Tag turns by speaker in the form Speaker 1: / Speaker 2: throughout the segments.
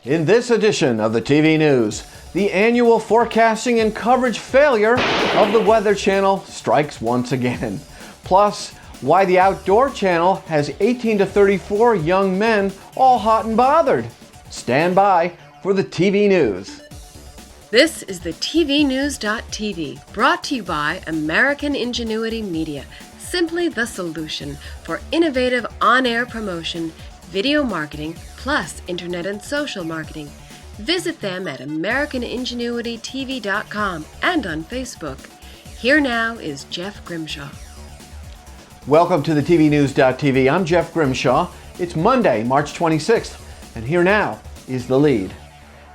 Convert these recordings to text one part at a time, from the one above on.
Speaker 1: In this edition of the TV News, the annual forecasting and coverage failure of the Weather Channel strikes once again. Plus, why the Outdoor Channel has 18 to 34 young men all hot and bothered. Stand by for the TV News.
Speaker 2: This is the TVNews.tv, brought to you by American Ingenuity Media, simply the solution for innovative on-air promotion, video marketing, plus internet and social marketing. Visit them at AmericanIngenuityTV.com and on Facebook. Here now is Jeff Grimshaw.
Speaker 1: Welcome to the TVNews.tv. I'm Jeff Grimshaw. It's Monday, March 26th, and here now is the lead.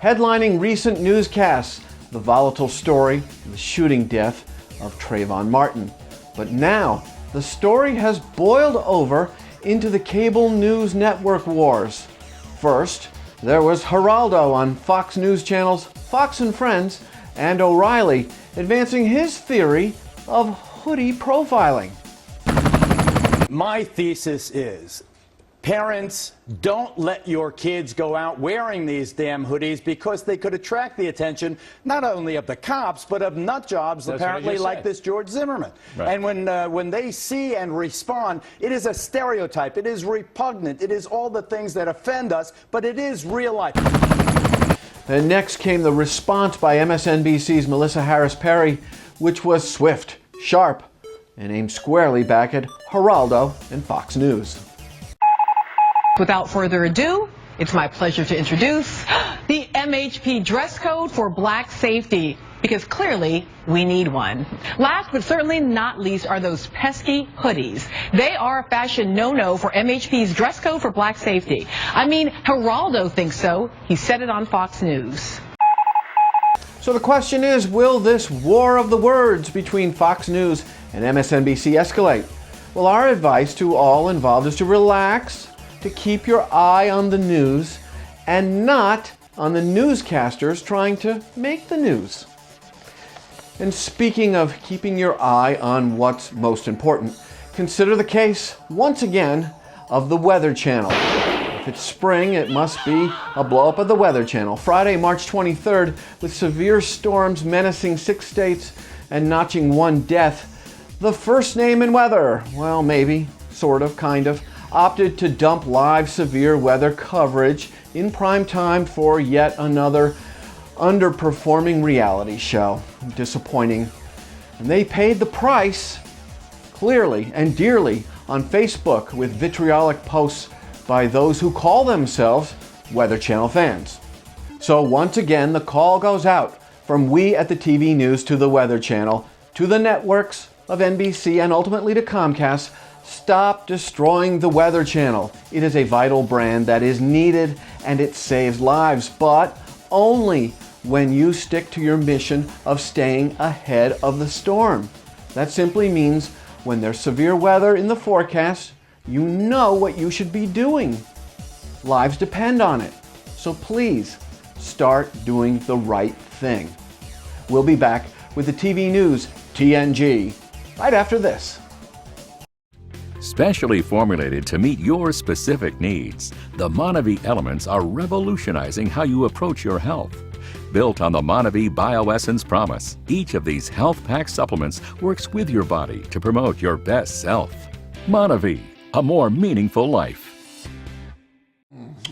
Speaker 1: Headlining recent newscasts, the volatile story, the shooting death of Trayvon Martin. But now, the story has boiled over into the cable news network wars. First, there was Geraldo on Fox News channels Fox and Friends, and O'Reilly advancing his theory of hoodie profiling.
Speaker 3: My thesis is, parents, don't let your kids go out wearing these damn hoodies because they could attract the attention not only of the cops, but of nut jobs, apparently like this George Zimmerman. Right. And when they see and respond, it is a stereotype. It is repugnant. It is all the things that offend us, but it is real life.
Speaker 1: And next came the response by MSNBC's Melissa Harris Perry, which was swift, sharp, and aimed squarely back at Geraldo and Fox News.
Speaker 4: Without further ado, it's my pleasure to introduce the MHP dress code for black safety, because clearly we need one. Last but certainly not least are those pesky hoodies. They are a fashion no-no for MHP's dress code for black safety. I mean, Geraldo thinks so. He said it on Fox News.
Speaker 1: So the question is, will this war of the words between Fox News and MSNBC escalate? Well, our advice to all involved is to relax, to keep your eye on the news and not on the newscasters trying to make the news. And speaking of keeping your eye on what's most important, consider the case, once again, of the Weather Channel. If it's spring, it must be a blow-up of the Weather Channel. Friday, March 23rd, with severe storms menacing 6 states and notching 1 death, the first name in weather, well, maybe, sort of, kind of, opted to dump live severe weather coverage in prime time for yet another underperforming reality show. Disappointing. And they paid the price, clearly and dearly, on Facebook with vitriolic posts by those who call themselves Weather Channel fans. So once again, the call goes out from we at the TV News to the Weather Channel, to the networks of NBC, and ultimately to Comcast. Stop destroying the Weather Channel. It is a vital brand that is needed and it saves lives, but only when you stick to your mission of staying ahead of the storm. That simply means when there's severe weather in the forecast, you know what you should be doing. Lives depend on it. So please start doing the right thing. We'll be back with the TV News TNG right after this.
Speaker 5: Specially formulated to meet your specific needs, the Monavie elements are revolutionizing how you approach your health. Built on the Monavie Bioessence promise, each of these health-packed supplements works with your body to promote your best self. Monavie, a more meaningful life.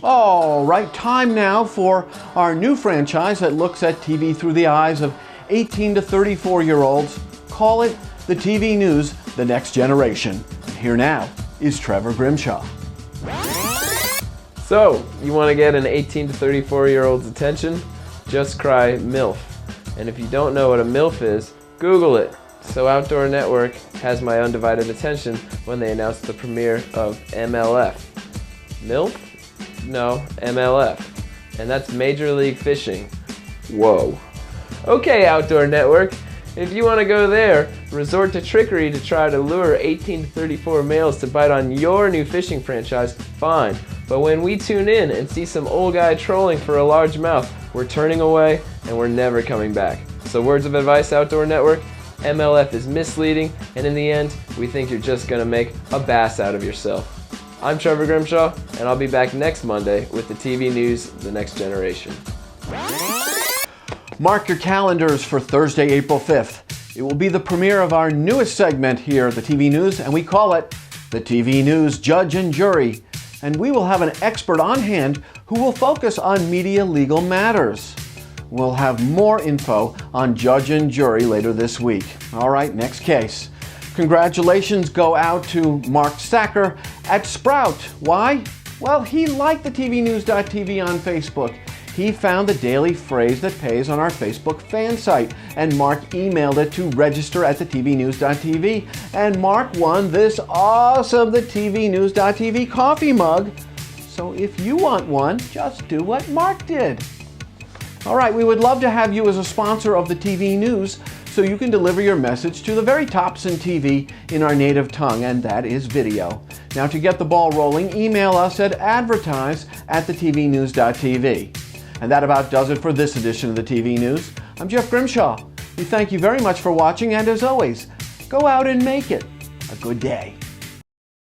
Speaker 1: All right, time now for our new franchise that looks at TV through the eyes of 18 to 34-year-olds. Call it the TV News, The Next Generation. Here now is Trevor Grimshaw.
Speaker 6: So, you want to get an 18 to 34-year-old's attention? Just cry MILF. And if you don't know what a MILF is, Google it. So Outdoor Network has my undivided attention when they announced the premiere of MLF. MILF? No, MLF. And that's Major League Fishing. Whoa. Okay, Outdoor Network. If you want to go there, resort to trickery to try to lure 18 to 34 males to bite on your new fishing franchise, fine. But when we tune in and see some old guy trolling for a largemouth, we're turning away and we're never coming back. So words of advice, Outdoor Network, MLF is misleading, and in the end, we think you're just going to make a bass out of yourself. I'm Trevor Grimshaw, and I'll be back next Monday with the TV news, The Next Generation.
Speaker 1: Mark your calendars for Thursday, April 5th. It will be the premiere of our newest segment here at the TV News, and we call it the TV News Judge and Jury. And we will have an expert on hand who will focus on media legal matters. We'll have more info on Judge and Jury later this week. All right, next case. Congratulations go out to Mark Sacker at Sprout. Why? Well, he liked the tvnews.tv on Facebook. He found the daily phrase that pays on our Facebook fan site, and Mark emailed it to register at the tvnews.tv, and Mark won this awesome The tvnews.tv coffee mug. So if you want one, just do what Mark did. All right, we would love to have you as a sponsor of the TV News so you can deliver your message to the very tops in TV in our native tongue, and that is video. Now, to get the ball rolling, email us at advertise@thetvnews.tv. And that about does it for this edition of the TV News. I'm Jeff Grimshaw. We thank you very much for watching, and as always, go out and make it a good day.